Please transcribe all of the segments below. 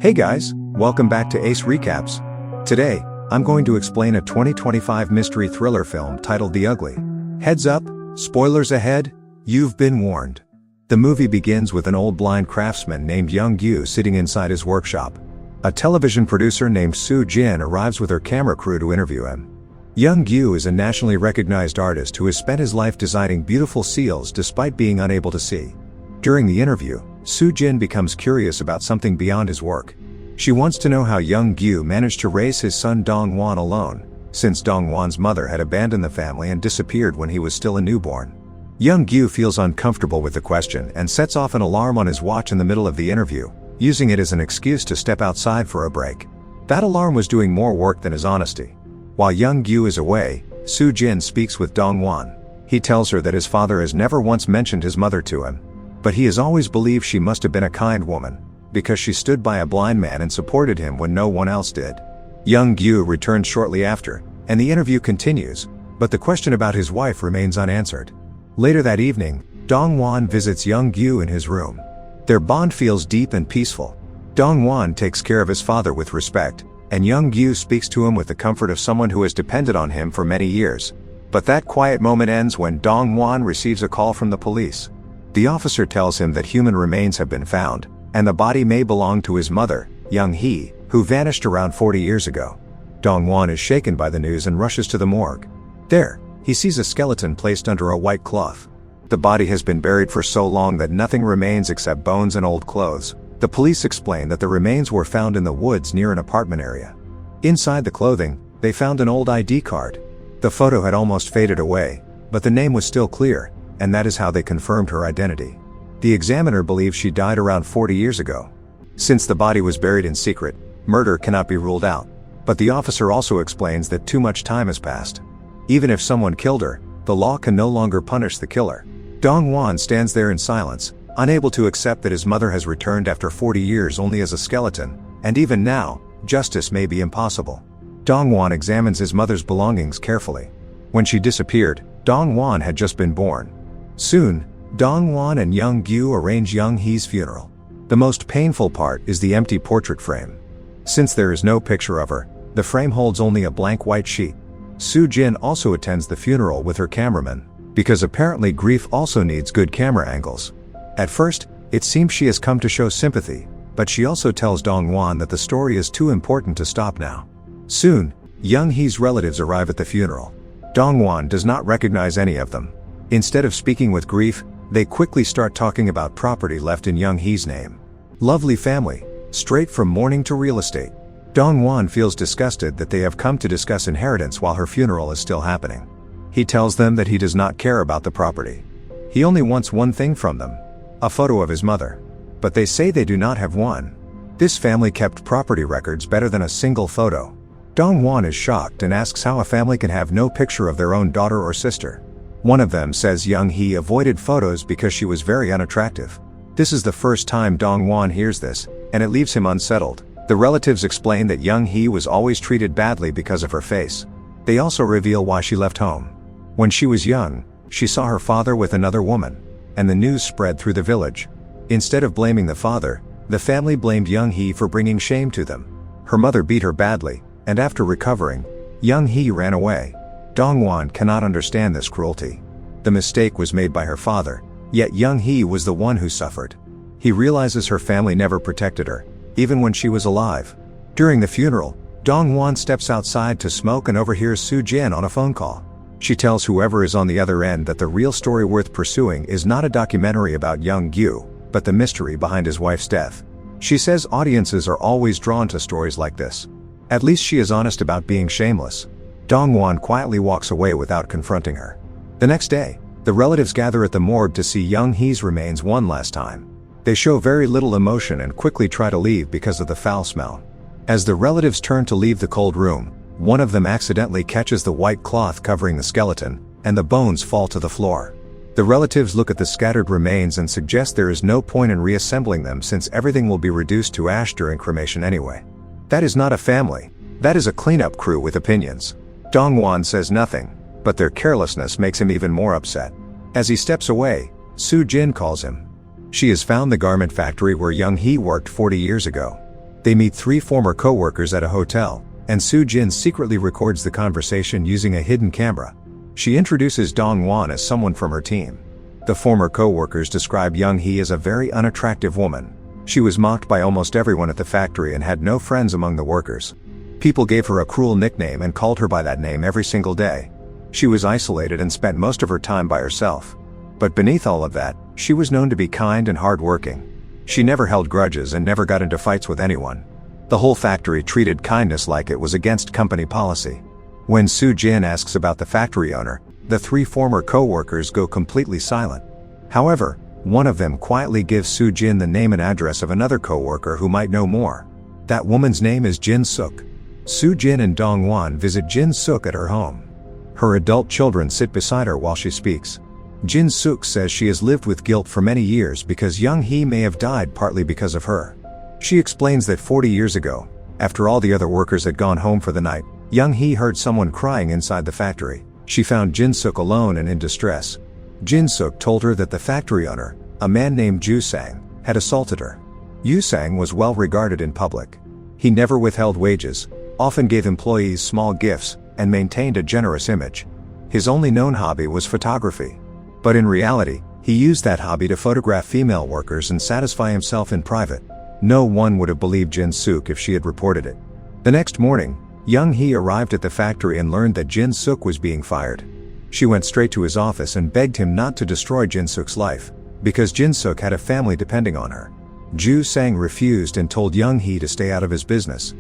Hey guys, welcome back to Ace Recaps. Today, I'm going to explain a 2025 mystery thriller film titled The Ugly. Heads up, spoilers ahead, you've been warned. The movie begins with an old blind craftsman named Young-gyu sitting inside his workshop. A television producer named Soo-jin arrives with her camera crew to interview him. Young-gyu is a nationally recognized artist who has spent his life designing beautiful seals despite being unable to see. During the interview, Soo-jin becomes curious about something beyond his work. She wants to know how Young-gyu managed to raise his son Dong-hwan alone, since Dong-hwan's mother had abandoned the family and disappeared when he was still a newborn. Young-gyu feels uncomfortable with the question and sets off an alarm on his watch in the middle of the interview, using it as an excuse to step outside for a break. That alarm was doing more work than his honesty. While Young-gyu is away, Soo-jin speaks with Dong-hwan. He tells her that his father has never once mentioned his mother to him, but he has always believed she must have been a kind woman, because she stood by a blind man and supported him when no one else did. Young-gyu returns shortly after, and the interview continues, but the question about his wife remains unanswered. Later that evening, Dong-hwan visits Young-gyu in his room. Their bond feels deep and peaceful. Dong-hwan takes care of his father with respect, and Young-gyu speaks to him with the comfort of someone who has depended on him for many years. But that quiet moment ends when Dong-hwan receives a call from the police. The officer tells him that human remains have been found, and the body may belong to his mother, Young-hee, who vanished around 40 years ago. Dong-hwan is shaken by the news and rushes to the morgue. There, he sees a skeleton placed under a white cloth. The body has been buried for so long that nothing remains except bones and old clothes. The police explain that the remains were found in the woods near an apartment area. Inside the clothing, they found an old ID card. The photo had almost faded away, but the name was still clear, and that is how they confirmed her identity. The examiner believes she died around 40 years ago. Since the body was buried in secret, murder cannot be ruled out. But the officer also explains that too much time has passed. Even if someone killed her, the law can no longer punish the killer. Dong-hwan stands there in silence, unable to accept that his mother has returned after 40 years only as a skeleton, and even now, justice may be impossible. Dong-hwan examines his mother's belongings carefully. When she disappeared, Dong-hwan had just been born. Soon, Dong-hwan and Young-gyu arrange Young-hee's funeral. The most painful part is the empty portrait frame. Since there is no picture of her, the frame holds only a blank white sheet. Soo-jin also attends the funeral with her cameraman, because apparently grief also needs good camera angles. At first, it seems she has come to show sympathy, but she also tells Dong-hwan that the story is too important to stop now. Soon, Young-hee's relatives arrive at the funeral. Dong-hwan does not recognize any of them. Instead of speaking with grief, they quickly start talking about property left in Young-hee's name. Lovely family, straight from mourning to real estate. Dong-hwan feels disgusted that they have come to discuss inheritance while her funeral is still happening. He tells them that he does not care about the property. He only wants one thing from them: a photo of his mother. But they say they do not have one. This family kept property records better than a single photo. Dong-hwan is shocked and asks how a family can have no picture of their own daughter or sister. One of them says Young-hee avoided photos because she was very unattractive. This is the first time Dong-hwan hears this, and it leaves him unsettled. The relatives explain that Young-hee was always treated badly because of her face. They also reveal why she left home. When she was young, she saw her father with another woman, and the news spread through the village. Instead of blaming the father, the family blamed Young-hee for bringing shame to them. Her mother beat her badly, and after recovering, Young-hee ran away. Dong-hwan cannot understand this cruelty. The mistake was made by her father, yet Young-hee was the one who suffered. He realizes her family never protected her, even when she was alive. During the funeral, Dong-hwan steps outside to smoke and overhears Soo-jin on a phone call. She tells whoever is on the other end that the real story worth pursuing is not a documentary about Young-gyu, but the mystery behind his wife's death. She says audiences are always drawn to stories like this. At least she is honest about being shameless. Dong-hwan quietly walks away without confronting her. The next day, the relatives gather at the morgue to see Young-hee's remains one last time. They show very little emotion and quickly try to leave because of the foul smell. As the relatives turn to leave the cold room, one of them accidentally catches the white cloth covering the skeleton, and the bones fall to the floor. The relatives look at the scattered remains and suggest there is no point in reassembling them since everything will be reduced to ash during cremation anyway. That is not a family. That is a cleanup crew with opinions. Dong-hwan says nothing, but their carelessness makes him even more upset. As he steps away, Soo-jin calls him. She has found the garment factory where Young-hee worked 40 years ago. They meet 3 former co-workers at a hotel, and Soo-jin secretly records the conversation using a hidden camera. She introduces Dong-hwan as someone from her team. The former co-workers describe Young-hee as a very unattractive woman. She was mocked by almost everyone at the factory and had no friends among the workers. People gave her a cruel nickname and called her by that name every single day. She was isolated and spent most of her time by herself. But beneath all of that, she was known to be kind and hardworking. She never held grudges and never got into fights with anyone. The whole factory treated kindness like it was against company policy. When Soo-jin asks about the factory owner, the 3 former co-workers go completely silent. However, one of them quietly gives Soo-jin the name and address of another co-worker who might know more. That woman's name is Jin-suk. Soo-jin and Dong-hwan visit Jin-suk at her home. Her adult children sit beside her while she speaks. Jin-suk says she has lived with guilt for many years because Young-hee may have died partly because of her. She explains that 40 years ago, after all the other workers had gone home for the night, Young-hee heard someone crying inside the factory. She found Jin-suk alone and in distress. Jin-suk told her that the factory owner, a man named Ju-sang, had assaulted her. Ju-sang was well regarded in public. He never withheld wages, often gave employees small gifts, and maintained a generous image. His only known hobby was photography. But in reality, he used that hobby to photograph female workers and satisfy himself in private. No one would have believed Jin-suk if she had reported it. The next morning, Young-hee arrived at the factory and learned that Jin-suk was being fired. She went straight to his office and begged him not to destroy Jin-suk's life, because Jin-suk had a family depending on her. Ju-sang refused and told Young-hee to stay out of his business.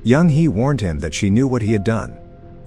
Young-hee warned him that she knew what he had done.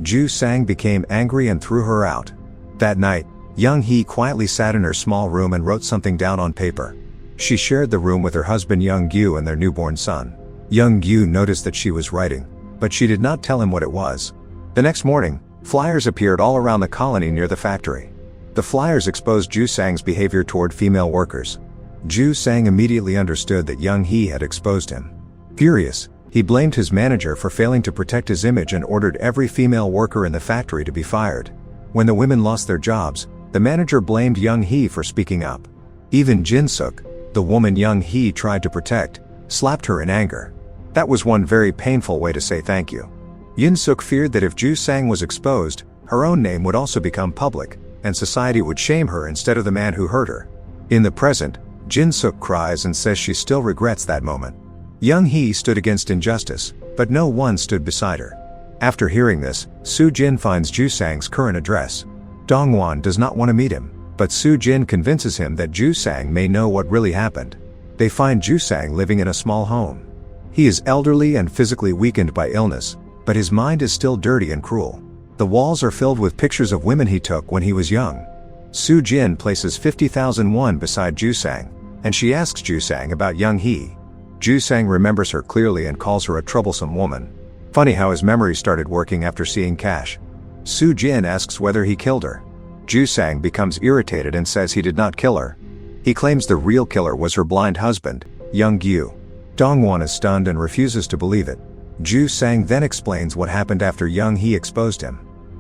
Ju-sang became angry and threw her out. That night, Young-hee quietly sat in her small room and wrote something down on paper. She shared the room with her husband Young-gyu and their newborn son. Young-gyu noticed that she was writing, but she did not tell him what it was. The next morning, flyers appeared all around the colony near the factory. The flyers exposed Ju-sang's behavior toward female workers. Ju-sang immediately understood that Young-hee had exposed him. Furious, he blamed his manager for failing to protect his image and ordered every female worker in the factory to be fired. When the women lost their jobs, the manager blamed Young-hee for speaking up. Even Jin-suk, the woman Young-hee tried to protect, slapped her in anger. That was one very painful way to say thank you. Jin-suk feared that if Ju-sang was exposed, her own name would also become public, and society would shame her instead of the man who hurt her. In the present, Jin-suk cries and says she still regrets that moment. Young-hee stood against injustice, but no one stood beside her. After hearing this, Soo-jin finds Ju-sang's current address. Dong-hwan does not want to meet him, but Soo-jin convinces him that Ju-sang may know what really happened. They find Ju-sang living in a small home. He is elderly and physically weakened by illness, but his mind is still dirty and cruel. The walls are filled with pictures of women he took when he was young. Soo-jin places 50,000 won beside Ju-sang, and she asks Ju-sang about Young-hee. Ju-sang remembers her clearly and calls her a troublesome woman. Funny how his memory started working after seeing cash. Soo-jin asks whether he killed her. Ju-sang becomes irritated and says he did not kill her. He claims the real killer was her blind husband, Young-gyu. Dong-hwan is stunned and refuses to believe it. Ju-sang then explains what happened after Young-hee exposed him.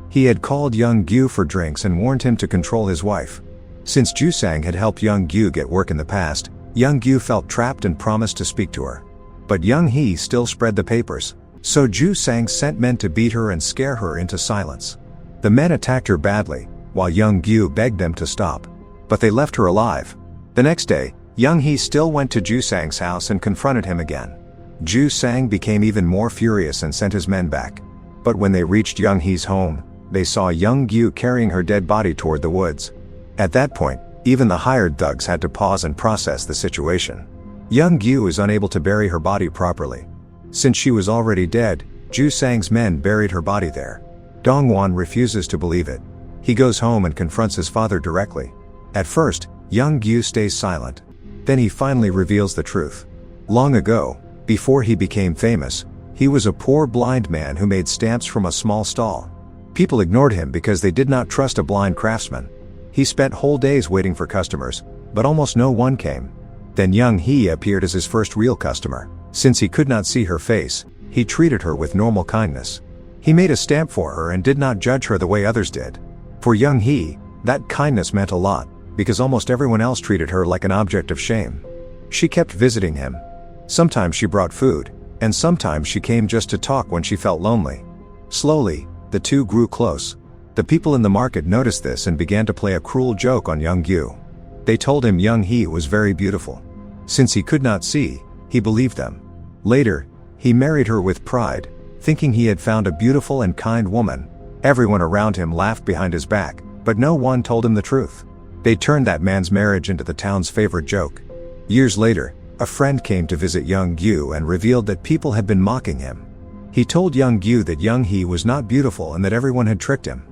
He had called Young-gyu for drinks and warned him to control his wife. Since Ju-sang had helped Young-gyu get work in the past, Young-gyu felt trapped and promised to speak to her. But Young-hee still spread the papers. So Ju-sang sent men to beat her and scare her into silence. The men attacked her badly, while Young-gyu begged them to stop. But they left her alive. The next day, Young-hee still went to Ju-sang's house and confronted him again. Ju-sang became even more furious and sent his men back. But when they reached Young-hee's home, they saw Young-gyu carrying her dead body toward the woods. At that point, even the hired thugs had to pause and process the situation. Young-gyu is unable to bury her body properly. Since she was already dead, Ju-sang's men buried her body there. Dong-hwan refuses to believe it. He goes home and confronts his father directly. At first, Young-gyu stays silent. Then he finally reveals the truth. Long ago, before he became famous, he was a poor blind man who made stamps from a small stall. People ignored him because they did not trust a blind craftsman. He spent whole days waiting for customers, but almost no one came. Then Young-hee appeared as his first real customer. Since he could not see her face, he treated her with normal kindness. He made a stamp for her and did not judge her the way others did. For Young-hee, that kindness meant a lot, because almost everyone else treated her like an object of shame. She kept visiting him. Sometimes she brought food, And sometimes she came just to talk when she felt lonely. Slowly, the two grew close. The people in the market noticed this and began to play a cruel joke on Young Gyu. They told him Young Hee was very beautiful. Since he could not see, he believed them. Later, he married her with pride, thinking he had found a beautiful and kind woman. Everyone around him laughed behind his back, but no one told him the truth. They turned that man's marriage into the town's favorite joke. Years later, a friend came to visit Young Gyu and revealed that people had been mocking him. He told Young Gyu that Young Hee was not beautiful and that everyone had tricked him.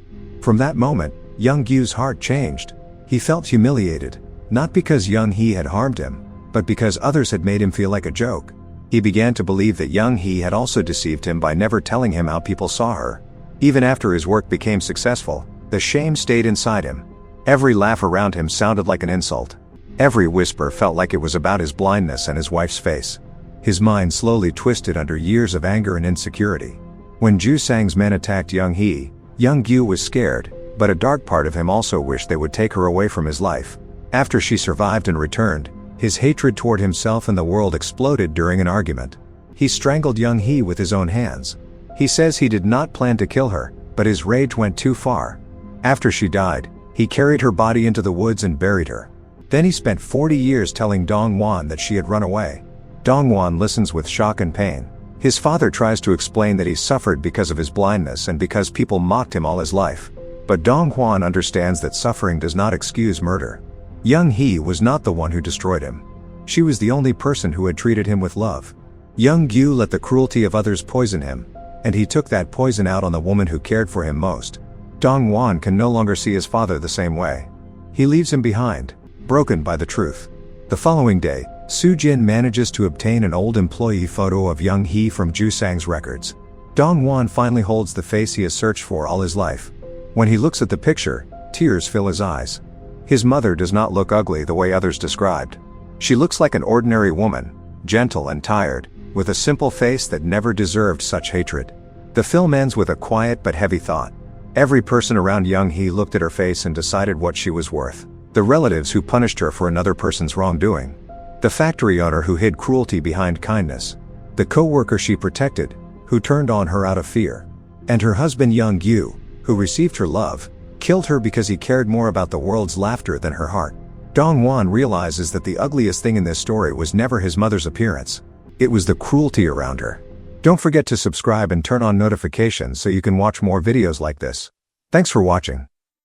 From that moment, Young Gyu's heart changed. He felt humiliated, not because Young Hee had harmed him, but because others had made him feel like a joke. He began to believe that Young Hee had also deceived him by never telling him how people saw her. Even after his work became successful, the shame stayed inside him. Every laugh around him sounded like an insult. Every whisper felt like it was about his blindness and his wife's face. His mind slowly twisted under years of anger and insecurity. When Ju Sang's men attacked Young Hee, Young Gyu was scared, but a dark part of him also wished they would take her away from his life. After she survived and returned, his hatred toward himself and the world exploded during an argument. He strangled Young Hee with his own hands. He says he did not plan to kill her, but his rage went too far. After she died, he carried her body into the woods and buried her. Then he spent 40 years telling Dong-hwan that she had run away. Dong-hwan listens with shock and pain. His father tries to explain that he suffered because of his blindness and because people mocked him all his life. But Dong-hwan understands that suffering does not excuse murder. Young Hee was not the one who destroyed him. She was the only person who had treated him with love. Young Gyu let the cruelty of others poison him, and he took that poison out on the woman who cared for him most. Dong-hwan can no longer see his father the same way. He leaves him behind, broken by the truth. The following day, Soo-jin manages to obtain an old employee photo of Young Hee from Ju Sang's records. Dong-hwan finally holds the face he has searched for all his life. When he looks at the picture, tears fill his eyes. His mother does not look ugly the way others described. She looks like an ordinary woman, gentle and tired, with a simple face that never deserved such hatred. The film ends with a quiet but heavy thought. Every person around Young Hee looked at her face and decided what she was worth. The relatives who punished her for another person's wrongdoing. The factory owner who hid cruelty behind kindness. The co-worker she protected, who turned on her out of fear. And her husband Young Gyu, who received her love, killed her because he cared more about the world's laughter than her heart. Dong-hwan realizes that the ugliest thing in this story was never his mother's appearance. It was the cruelty around her. Don't forget to subscribe and turn on notifications so you can watch more videos like this. Thanks for watching.